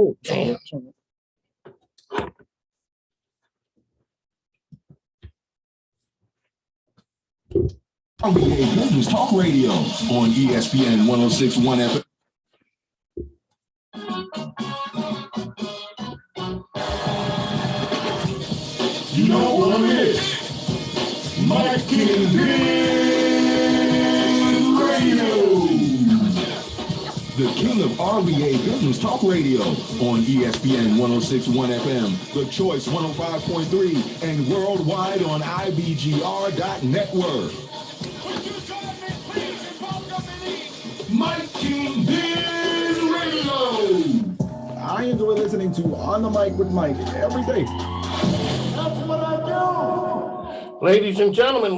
Oh, damn. RBA Business Talk Radio on ESPN 106.1 FM. You know what it is? Mike King Radio. The king of RBA Business Talk Radio on ESPN 106.1 FM, The Choice 105.3, and worldwide on IBGR.network. Mike King Radio. I enjoy listening to On the Mic with Mike every day. That's what I do. Ladies and gentlemen,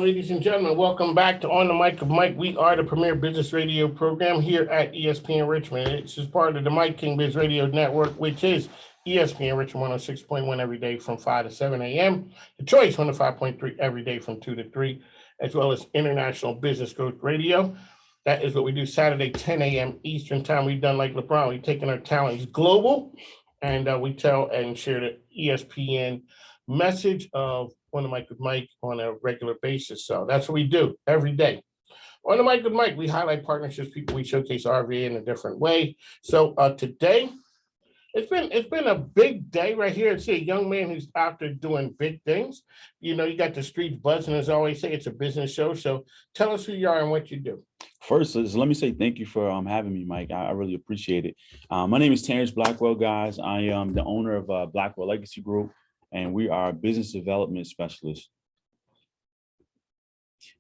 welcome back to On the Mic with Mike. We are the premier business radio program here at ESPN Richmond. It's just part of the Mike King Biz Radio Network, which is ESPN Richmond 106.1 every day from 5 to 7 a.m. The Choice 105.3 every day from 2 to 3, as well as International Business Growth Radio. That is what we do Saturday, 10 a.m. Eastern time. We've done like LeBron. We've taken our talents global, and we tell and share the ESPN message of On the Mic with Mike on a regular basis. So that's what we do every day. On the Mic with Mike, we highlight partnerships, people, we showcase RVA in a different way. So today, it's been a big day right here. See a young man who's out there doing big things. You know, you got the streets buzzing, as I always say. It's a business show. So tell us who you are and what you do. First, let me say thank you for having me, Mike. I really appreciate it. My name is Terrence Blackwell, guys. I am the owner of Blackwell Legacy Group, and we are business development specialists.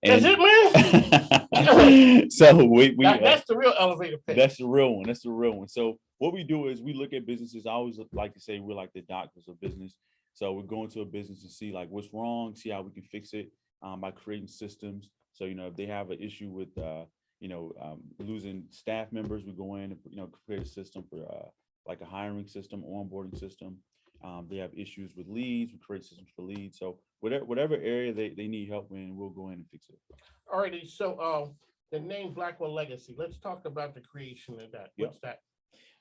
That's it, man. So that's the real elevator pitch. That's the real one. That's the real one. So what we do is we look at businesses. I always like to say we're like the doctors of business. So we go into a business and see like what's wrong, see how we can fix it by creating systems. So, you know, if they have an issue with, losing staff members, we go in and, create a system for like a hiring system, onboarding system. They have issues with leads, we create systems for leads. So whatever area they need help in, we'll go in and fix it. All righty. So the name Blackwell Legacy, let's talk about the creation of that. What's that?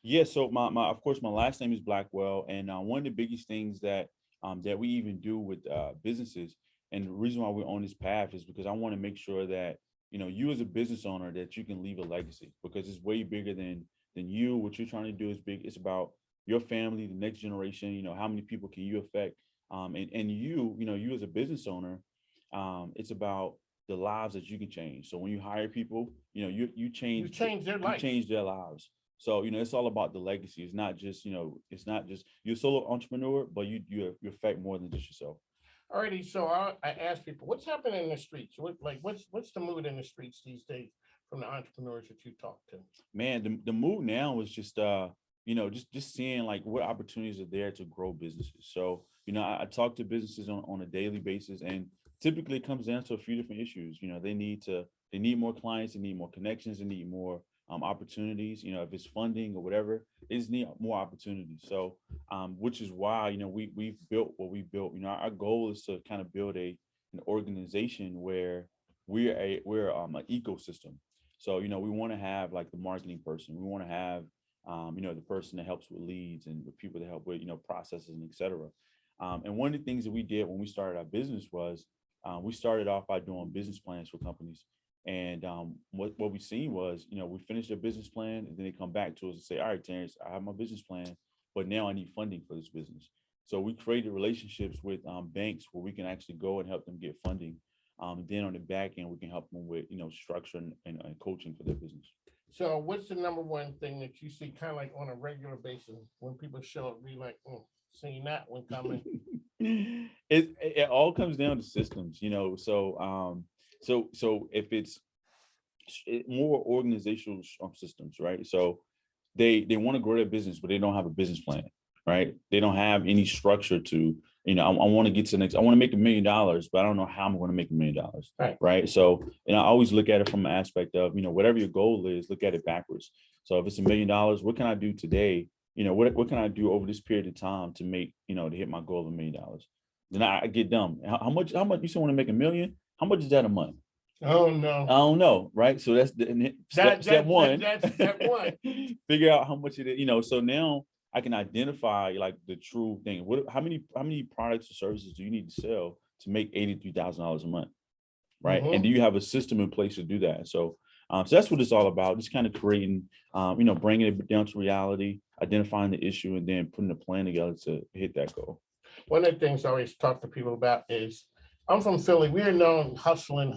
Yeah, so my of course, my last name is Blackwell. And one of the biggest things that we even do with businesses, and the reason why we're on this path is because I want to make sure that, you as a business owner, that you can leave a legacy, because it's way bigger than you. What you're trying to do is big. It's about your family, the next generation. How many people can you affect? And you as a business owner, it's about the lives that you can change. So when you hire people, you change their life. You change their lives. So, it's all about the legacy. It's not just, you're a solo entrepreneur, but you affect more than just yourself. Alrighty, so I ask people, what's happening in the streets? What's the mood in the streets these days from the entrepreneurs that you talk to? Man, the mood now is just just seeing like what opportunities are there to grow businesses. So, I talk to businesses on a daily basis, and typically it comes down to a few different issues. They need more clients, they need more connections, they need more opportunities. If it's funding or whatever, they just need more opportunities. So, which is why we've built what we built. Our goal is to kind of build an organization where we're an ecosystem. So, we want to have like the marketing person. We want to have the person that helps with leads and the people that help with processes and et cetera. And one of the things that we did when we started our business was we started off by doing business plans for companies. And what we seen was, we finished a business plan, and then they come back to us and say, all right, Terrence, I have my business plan, but now I need funding for this business. So we created relationships with banks where we can actually go and help them get funding. Then on the back end, we can help them with, structure and coaching for their business. So what's the number one thing that you see kind of like on a regular basis when people show up, be like, seeing that one coming? It all comes down to systems, So if it's more organizational systems, right? So they want to grow their business, but they don't have a business plan, right? They don't have any structure to, I want to get to the next, I want to make $1 million, but I don't know how I'm going to make $1 million, right? So, I always look at it from an aspect of, whatever your goal is, look at it backwards. So if it's $1 million, what can I do today? What can I do over this period of time to make, to hit my goal of $1 million? Then I get dumb. How much you still want to make $1 million? How much is that a month? Oh no. I don't know, right? So that's step one. That's step one. Figure out how much it is, So now I can identify like the true thing. How many products or services do you need to sell to make $83,000 a month? Right. And do you have a system in place to do that? So so that's what it's all about. Just kind of creating, bringing it down to reality, identifying the issue, and then putting a plan together to hit that goal. One of the things I always talk to people about is, I'm from Philly. We are known hustling.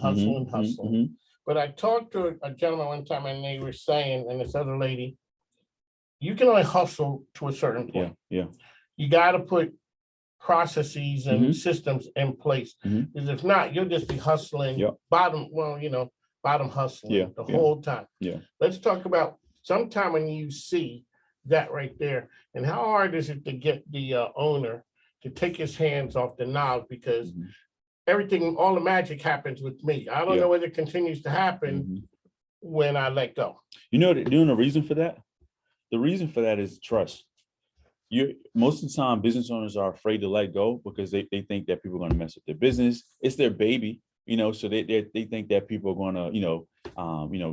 But I talked to a gentleman one time, and they were saying, and this other lady, you can only hustle to a certain point. Yeah. You got to put processes and systems in place. Because if not, you'll just be hustling bottom hustling the whole time. Yeah. Let's talk about sometime when you see that right there, and how hard is it to get the owner to take his hands off the knob, because everything, all the magic happens with me. I don't know whether it continues to happen when I let go. You know the reason for that? The reason for that is trust. Most of the time, business owners are afraid to let go because they think that people are going to mess up their business. It's their baby, so they think that people are going to,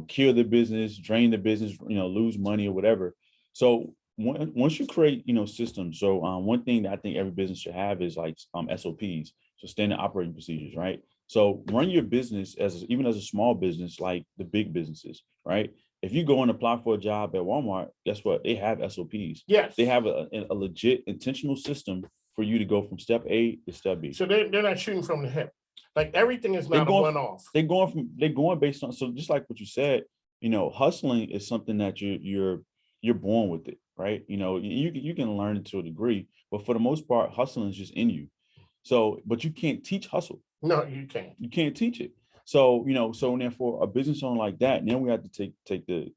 kill the business, drain the business, lose money or whatever. So once you create, systems. So one thing that I think every business should have is like SOPs, so standard operating procedures, right? So run your business even as a small business, like the big businesses, right? If you go and apply for a job at Walmart, guess what? They have SOPs. Yes. They have a legit intentional system for you to go from step A to step B. So they're not shooting from the hip. Like everything is not a one-off. They're going based on, so just like what you said, hustling is something that you're born with it, right? You can learn it to a degree, but for the most part, hustling is just in you. So, but you can't teach hustle. No, you can't. You can't teach it. So, so therefore a business owner like that, then we have to take the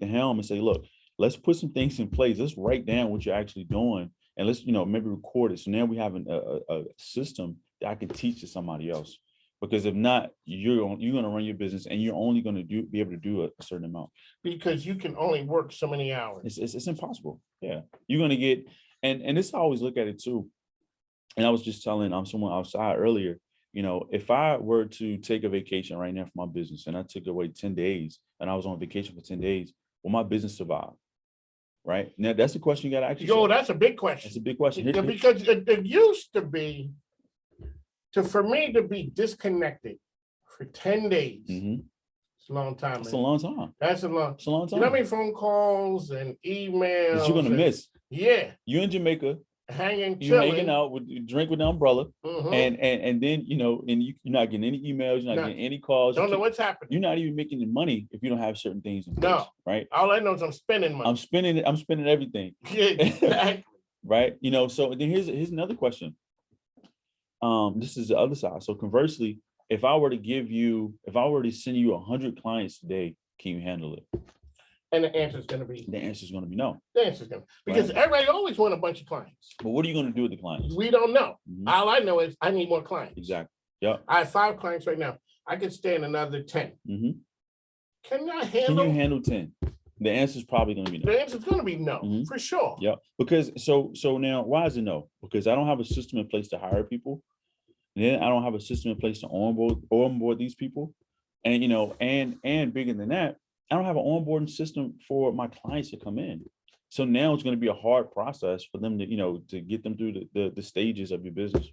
helm and say, look, let's put some things in place. Let's write down what you're actually doing, and let's, maybe record it. So now we have a system that I can teach to somebody else. Because if not, you're going to run your business and you're only going to be able to do a certain amount. Because you can only work so many hours. It's impossible. Yeah. You're going to get, and this I always look at it too. And I was just telling someone outside earlier, if I were to take a vacation right now for my business and I took away 10 days and I was on vacation for 10 days, will my business survive? Right? Now, that's the question you got to ask yourself. That's a big question. That's a big question. Because it used to be, for me to be disconnected for 10 days, it's a long time. It's a long time. It's a long time. You know how many phone calls and emails that you're going to miss? Yeah. You in Jamaica. Hanging out with drink with the umbrella, and then and you're not getting any emails, you're not getting any calls. Don't know what's happening. You're not even making the money if you don't have certain things in place. No, right? All I know is I'm spending money. I'm spending everything. Yeah, exactly. Right. So then here's another question. This is the other side. So conversely, if I were to send you 100 clients today, can you handle it? And the answer is going to be no. The answer is going to, because everybody always want a bunch of clients. But what are you going to do with the clients? We don't know. All I know is I need more clients. Exactly. Yeah. I have 5 clients right now. I could stand another 10. Can you handle 10? The answer is probably going to be no. The answer is going to be no, for sure. Yeah. Because so now, why is it no? Because I don't have a system in place to hire people. And then I don't have a system in place to onboard these people. And and bigger than that, I don't have an onboarding system for my clients to come in. So now it's going to be a hard process for them to, to get them through the stages of your business.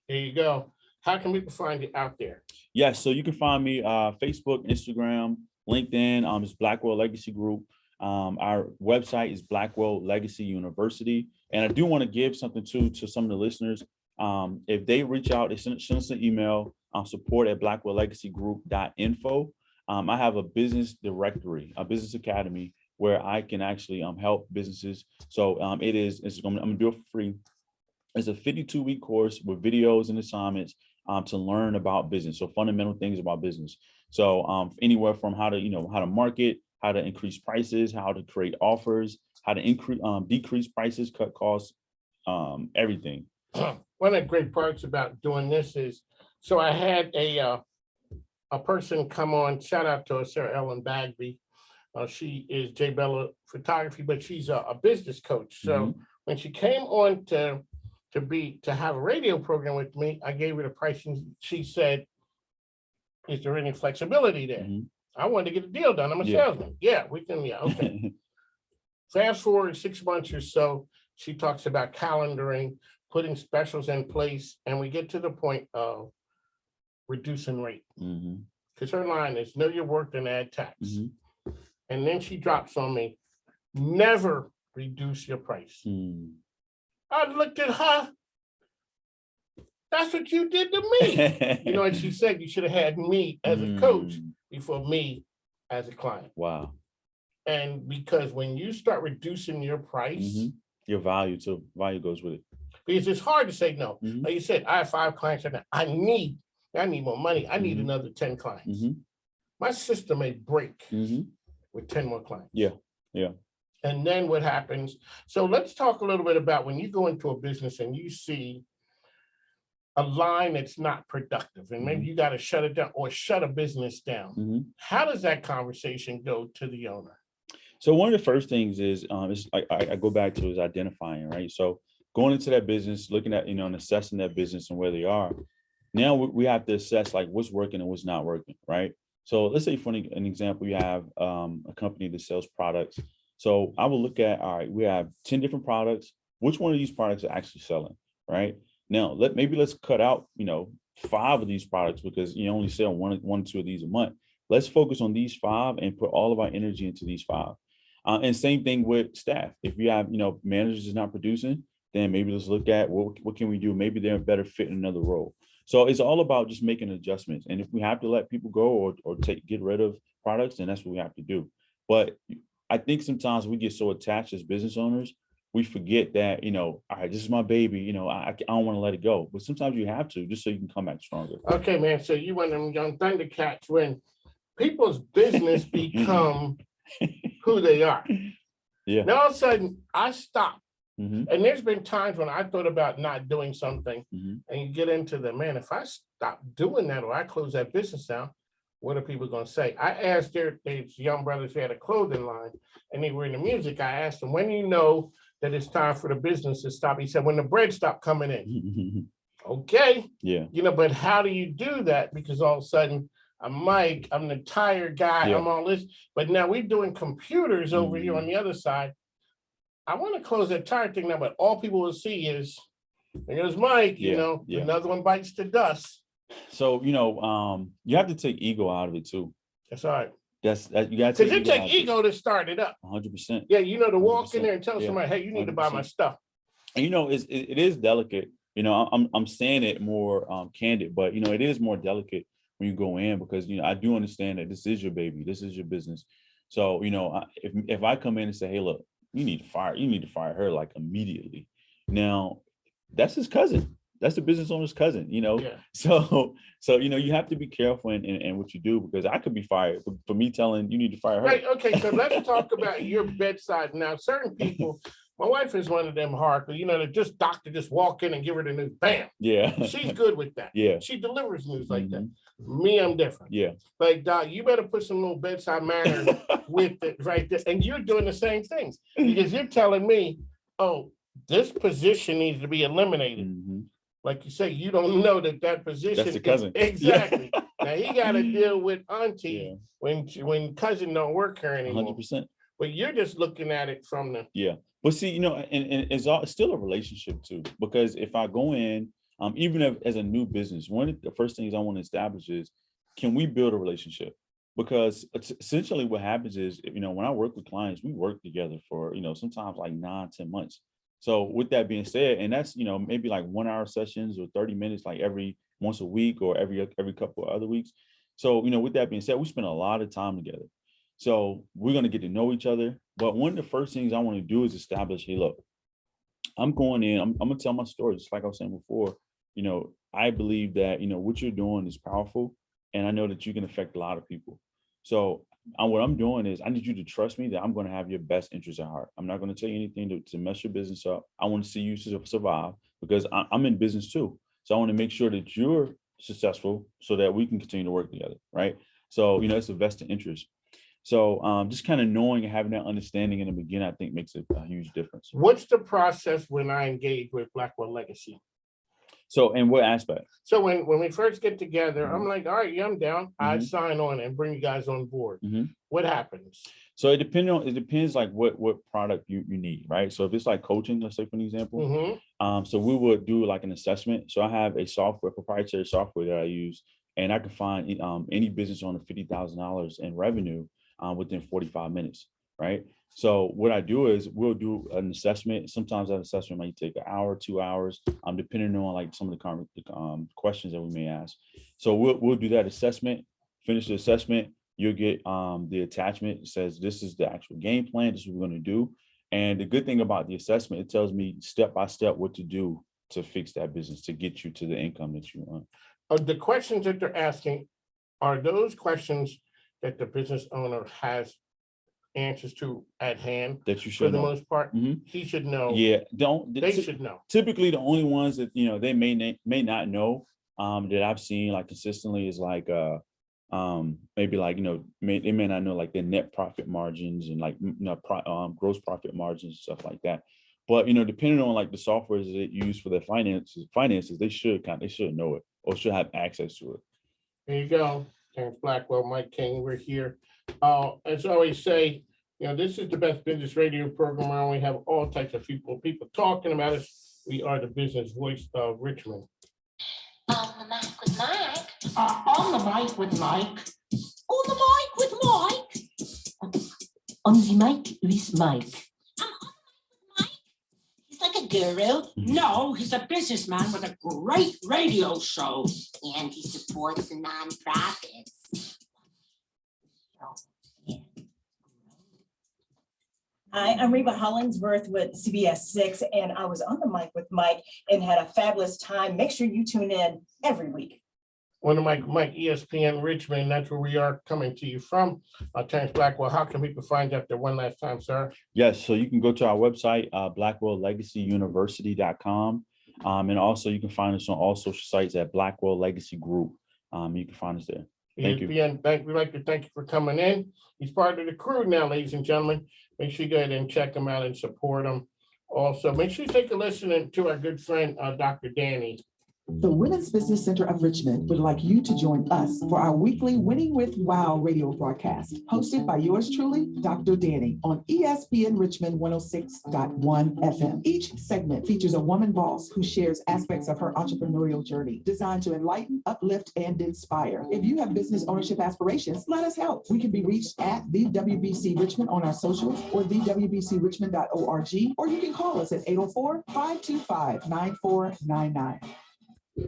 There you go. How can people find you out there? Yes. So you can find me Facebook, Instagram, LinkedIn. It's Blackwell Legacy Group. Our website is Blackwell Legacy University. And I do want to give something to some of the listeners. If they reach out, they send us an email, support@blackwelllegacygroup.info. I have a business directory, a business academy where I can actually help businesses. So I'm gonna do it for free. It's a 52-week course with videos and assignments to learn about business. So fundamental things about business. So anywhere from how to market, how to increase prices, how to create offers, how to decrease prices, cut costs, everything. One of the great parts about doing this is, so I had a person come on, shout out to her, Sarah Ellen Bagby. She is J Bella Photography, but she's a business coach. So when she came on to have a radio program with me, I gave her the price and she said, is there any flexibility there? I wanted to get a deal done. I'm a salesman. Yeah, we can, okay. Fast forward 6 months or so, she talks about calendaring, putting specials in place, and we get to the point of reducing rate. Because her line is know your worth and add tax. And then she drops on me, never reduce your price. I looked at her. That's what you did to me. You know, and she said you should have had me as a coach before me as a client. Wow. And because when you start reducing your price, your value goes with it. Because it's hard to say no. Like you said, I have 5 clients right now. I need more money. I need another 10 clients. My system may break with 10 more clients. Yeah. And then what happens? So let's talk a little bit about when you go into a business and you see a line that's not productive, and maybe you got to shut it down or shut a business down. How does that conversation go to the owner? So one of the first things is I go back to is identifying, right? So going into that business, looking at, and assessing that business and where they are. Now we have to assess like what's working and what's not working, right? So let's say for an example, you have a company that sells products. So I will look at, all right, we have 10 different products. Which one of these products are actually selling, right? Now let's cut out, 5 of these products because you only sell one or 2 of these a month. Let's focus on these 5 and put all of our energy into these 5. And same thing with staff. If you have, managers is not producing, then maybe let's look at what can we do? Maybe they're a better fit in another role. So it's all about just making adjustments. And if we have to let people go or get rid of products, then that's what we have to do. But I think sometimes we get so attached as business owners, we forget that, all right, this is my baby, I don't want to let it go. But sometimes you have to, just so you can come back stronger. Okay, man. So you one of them young Thundercats when people's business become who they are. Yeah. Now all of a sudden I stop. And there's been times when I thought about not doing something and you get into the, man, if I stop doing that or I close that business down, what are people going to say? I asked these young brothers who had a clothing line and they were in the music. I asked them, when do you know that it's time for the business to stop? He said, when the bread stopped coming in. Okay. Yeah. But how do you do that? Because all of a sudden I'm Mike, I'm the tire guy, I'm all this, but now we're doing computers over here on the other side. I want to close that tire thing now, but all people will see is, there's Mike, another one bites the dust. So, you have to take ego out of it too. That's all right. You got to because it takes ego to start it up. 100%. Yeah, to walk in there and tell somebody, hey, you need 100%. To buy my stuff. And it is delicate. I'm saying it more candid, but it is more delicate when you go in because I do understand that this is your baby, this is your business. So if I come in and say, hey, look, you need to fire her like immediately. Now, that's his cousin. That's the business owner's cousin, Yeah. So you have to be careful in what you do because I could be fired for me telling you need to fire her. Right. Okay. So let's talk about your bedside now. Certain people, my wife is one of them hardcore, that just doctor just walk in and give her the news. Bam. Yeah. She's good with that. Yeah. She delivers news like that. Me, I'm different. Yeah. Like, Doc, you better put some little bedside manner with it right there. And you're doing the same things because you're telling me, oh, this position needs to be eliminated. Like you say, you don't know that position. That's the cousin. Exactly. Now he got to deal with auntie when cousin don't work here anymore. 100%. But you're just looking at it from the. Yeah. But see, and it's still a relationship too, because if I go in, even as a new business, one of the first things I want to establish is, can we build a relationship? Because essentially what happens is, when I work with clients, we work together for, sometimes like 9-10 months. So with that being said, and that's, maybe like 1-hour sessions or 30 minutes, like every once a week or every couple of other weeks. So, with that being said, we spend a lot of time together. So we're going to get to know each other. But one of the first things I want to do is establish, hey, look, I'm going in, I'm going to tell my story. Just like I was saying before, I believe that, what you're doing is powerful. And I know that you can affect a lot of people. So what I'm doing is I need you to trust me that I'm going to have your best interests at heart. I'm not going to tell you anything to mess your business up. I want to see you survive because I'm in business too. So I want to make sure that you're successful so that we can continue to work together, right? So, it's a vested interest. So just kind of knowing and having that understanding in the beginning, I think makes a huge difference. What's the process when I engage with Blackwell Legacy? So in what aspect? So when we first get together, I'm like, all right, yeah, I'm down. I Mhm. sign on and bring you guys on board. Mhm. What happens? So it depends like what product you need, right? So if it's like coaching, let's say for an example, Mhm. so we would do like an assessment. So I have a proprietary software that I use, and I can find any business owner $50,000 in revenue within 45 minutes, right? So what I do is we'll do an assessment. Sometimes that assessment might take an hour, 2 hours, depending on like some of the questions that we may ask. So we'll do that assessment, finish the assessment. You'll get the attachment. It says this is the actual game plan. This is what we're going to do. And the good thing about the assessment, it tells me step by step what to do to fix that business, to get you to the income that you want. The questions that they're asking, are those questions that the business owner has answers to at hand? That you For should the know. most part, Mhm. he should know. Yeah, They should know. typically the only ones that they may not know that I've seen like consistently is like maybe like they may not know like their net profit margins and like gross profit margins and stuff like that. But depending on like the software that they use for their finances, they should know it or should have access to it. There you go. Terrence Blackwell, Mike King, we're here. As I always say, this is the best business radio program where we have all types of people talking about us. We are the business voice of Richmond. On the mic with Mike. On the mic with Mike. On the mic with Mike. On the mic with Mike. I'm on the mic with Mike. He's like a guru. No, he's a businessman with a great radio show. And he supports the nonprofits. Hi, I'm Reba Hollingsworth with CBS 6, and I was on the mic with Mike and had a fabulous time. Make sure you tune in every week. On the mic, Mike, ESPN Richmond, that's where we are coming to you from. Terrence Blackwell, how can people find out there one last time, sir? Yes, so you can go to our website, blackwelllegacyuniversity.com. And also you can find us on all social sites at Blackwell Legacy Group. You can find us there. Thank you. We'd like to thank you for coming in. He's part of the crew now, ladies and gentlemen. Make sure you go ahead and check him out and support him. Also, make sure you take a listen to our good friend, Dr. Danny. The Women's Business Center of Richmond would like you to join us for our weekly Winning with Wow radio broadcast, hosted by yours truly, Dr. Danny, on ESPN Richmond 106.1 FM. Each segment features a woman boss who shares aspects of her entrepreneurial journey, designed to enlighten, uplift, and inspire. If you have business ownership aspirations, let us help. We can be reached at the WBC Richmond on our socials or thewbcrichmond.org, or you can call us at 804-525-9499.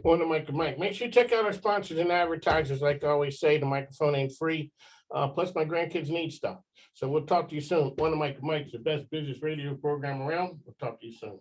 On the mic, Mike. Make sure you check out our sponsors and advertisers. Like I always say, the microphone ain't free. Plus, my grandkids need stuff. So we'll talk to you soon. On the mic, Mike's the best business radio program around. We'll talk to you soon.